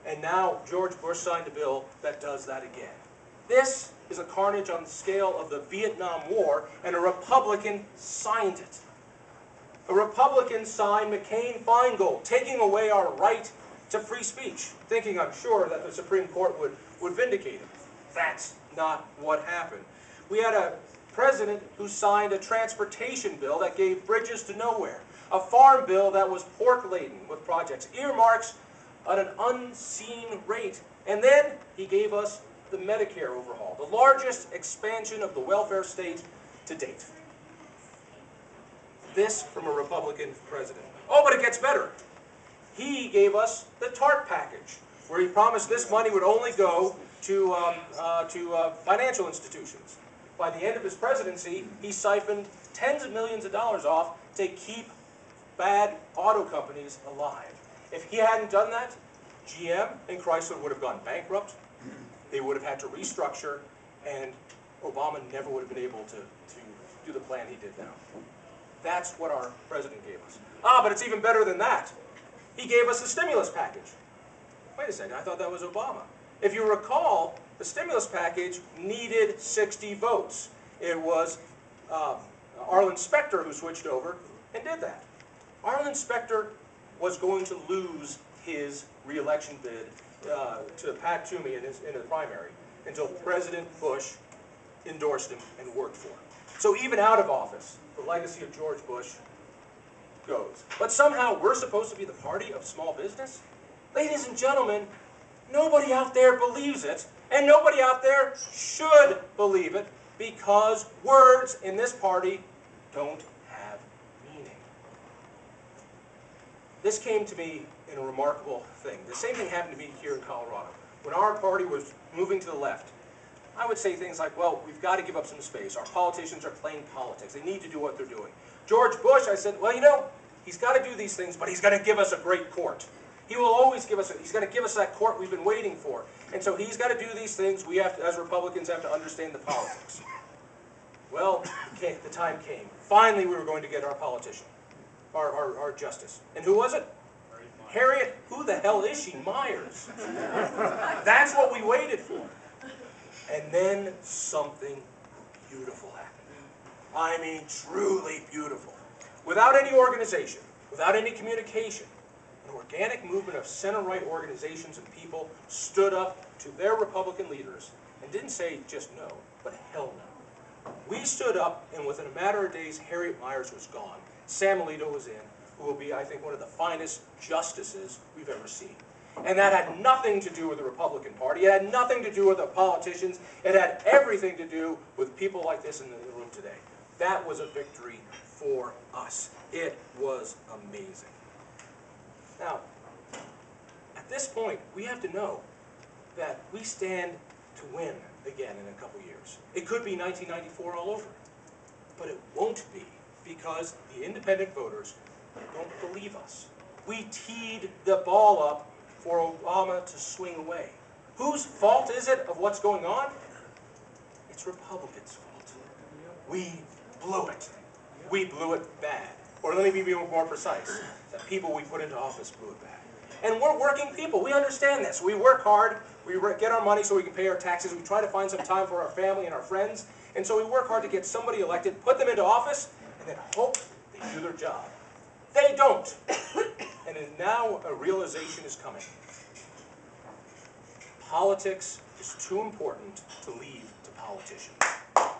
And now George Bush signed a bill that does that again. This is a carnage on the scale of the Vietnam War, and a Republican signed it. A Republican signed McCain-Feingold, taking away our right to free speech, thinking, I'm sure, that the Supreme Court would vindicate it. That's not what happened. We had a president who signed a transportation bill that gave bridges to nowhere, a farm bill that was pork-laden with projects, earmarks at an unseen rate, and then he gave us the Medicare overhaul, the largest expansion of the welfare state to date. This from a Republican president. Oh, but it gets better. He gave us the TARP package, where he promised this money would only go to financial institutions. By the end of his presidency, he siphoned tens of millions of dollars off to keep bad auto companies alive. If he hadn't done that, GM and Chrysler would have gone bankrupt. They would have had to restructure, and Obama never would have been able to do the plan he did now. That's what our president gave us. Ah, but it's even better than that. He gave us the stimulus package. Wait a second, I thought that was Obama. If you recall, the stimulus package needed 60 votes. It was Arlen Specter who switched over and did that. Arlen Specter was going to lose his re-election bid to Pat Toomey in the primary until President Bush endorsed him and worked for him. So even out of office, the legacy of George Bush goes. But somehow we're supposed to be the party of small business? Ladies and gentlemen, nobody out there believes it, and nobody out there should believe it, because words in this party don't have meaning. This came to me in a remarkable thing. The same thing happened to me here in Colorado. When our party was moving to the left, I would say things like, well, we've got to give up some space. Our politicians are playing politics. They need to do what they're doing. George Bush, I said, well, you know, he's got to do these things, but he's going to give us a great court. He will always give us, he's going to give us that court we've been waiting for. And so he's got to do these things. We have to, as Republicans, have to understand the politics. Well, the time came. Finally, we were going to get our politician, our justice. And who was it? Harriet, who the hell is she? Myers. That's what we waited for. And then something beautiful happened. I mean, truly beautiful. Without any organization, without any communication, an organic movement of center-right organizations and people stood up to their Republican leaders and didn't say just no, but hell no. We stood up, and within a matter of days, Harriet Myers was gone. Sam Alito was in, who will be, I think, one of the finest justices we've ever seen. And that had nothing to do with the Republican Party. It had nothing to do with the politicians. It had everything to do with people like this in the room today. That was a victory for us. It was amazing. Now, at this point, we have to know that we stand to win again in a couple years. It could be 1994 all over, but it won't be, because the independent voters don't believe us. We teed the ball up for Obama to swing away. Whose fault is it of what's going on? It's Republicans' fault. We blew it. We blew it bad. Or let me be more precise. The people we put into office blew it bad. And we're working people. We understand this. We work hard. We get our money so we can pay our taxes. We try to find some time for our family and our friends. And so we work hard to get somebody elected, put them into office, and then hope they do their job. They don't. And now a realization is coming. Politics is too important to leave to politicians. And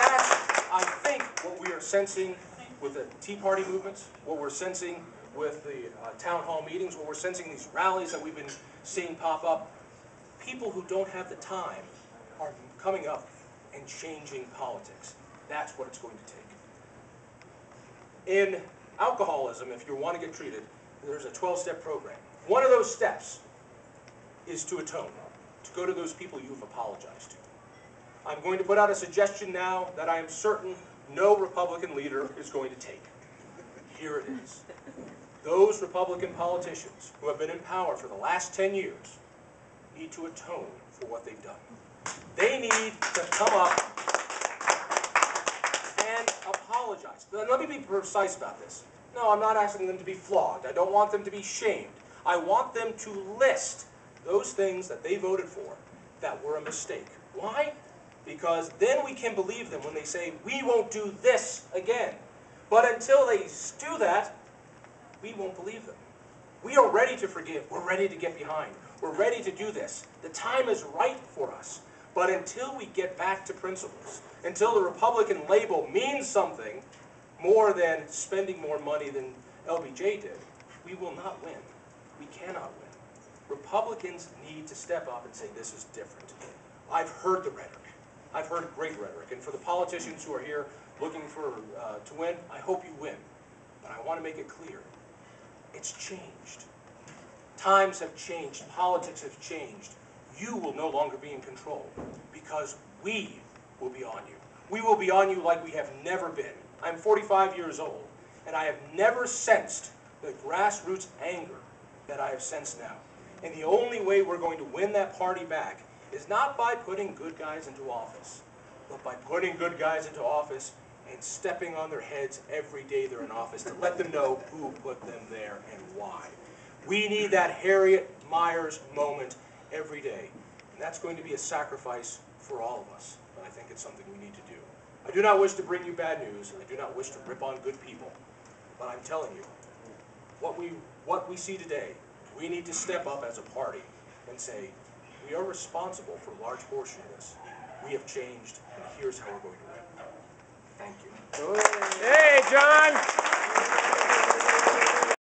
that's, I think, what we are sensing with the Tea Party movements, what we're sensing with the town hall meetings, what we're sensing these rallies that we've been seeing pop up. People who don't have the time are coming up and changing politics. That's what it's going to take. In alcoholism, if you want to get treated, there's a 12-step program. One of those steps is to atone, to go to those people you've apologized to. I'm going to put out a suggestion now that I am certain no Republican leader is going to take. Here it is. Those Republican politicians who have been in power for the last 10 years need to atone for what they've done. They need to come up and apologize. Let me be precise about this. No, I'm not asking them to be flogged. I don't want them to be shamed. I want them to list those things that they voted for that were a mistake. Why? Because then we can believe them when they say, we won't do this again. But until they do that, we won't believe them. We are ready to forgive. We're ready to get behind. We're ready to do this. The time is right for us. But until we get back to principles, until the Republican label means something more than spending more money than LBJ did, we will not win. We cannot win. Republicans need to step up and say this is different. I've heard the rhetoric. I've heard great rhetoric. And for the politicians who are here looking to win, I hope you win. But I want to make it clear. It's changed. Times have changed. Politics have changed. You will no longer be in control because we will be on you. We will be on you like we have never been. I'm 45 years old, and I have never sensed the grassroots anger that I have sensed now. And the only way we're going to win that party back is not by putting good guys into office, but by putting good guys into office and stepping on their heads every day they're in office to let them know who put them there and why. We need that Harriet Miers moment every day. And that's going to be a sacrifice for all of us. But I think it's something we need to do. I do not wish to bring you bad news, and I do not wish to rip on good people. But I'm telling you, what we see today, we need to step up as a party and say, we are responsible for a large portion of this. We have changed, and here's how we're going to win. Thank you. Hey, John!